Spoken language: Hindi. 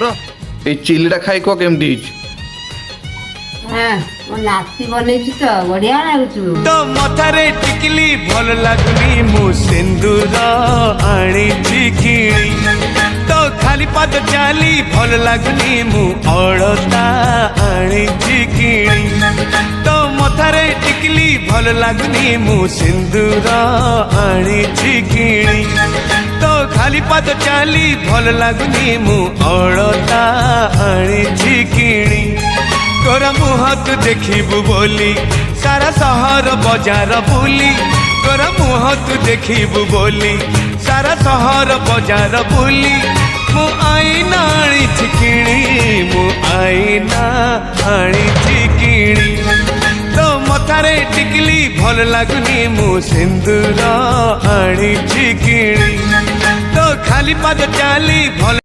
र ए चिलीटा खाई को केमती ମୋ ନାତି ବନେଇଛି ତ ବଢିଆ ଲାଗୁଛୁ। तो मथारे टिकली भल लगनी मु सिंदूर आनीची किणी तो खाली पाद चाली भल लगनी मु अलता आनीची किणी तो मथारे टिकली भल लगनी मु सिंदूर आनीची किणी तो खाली पाद चाली भल लगनी मु अलता आनीची किणी तोरा मुह तू देखिबु बोली सारा सहर बजार बुली तोरा मुह तू देखिबु बोली सारा सहर बजार बुली मु आईना आनी किणी मु आईना आनी किणी तो मथारे टिकली भल लगनी मु सिंदूर आनी किणी तो खाली पाद चाली भल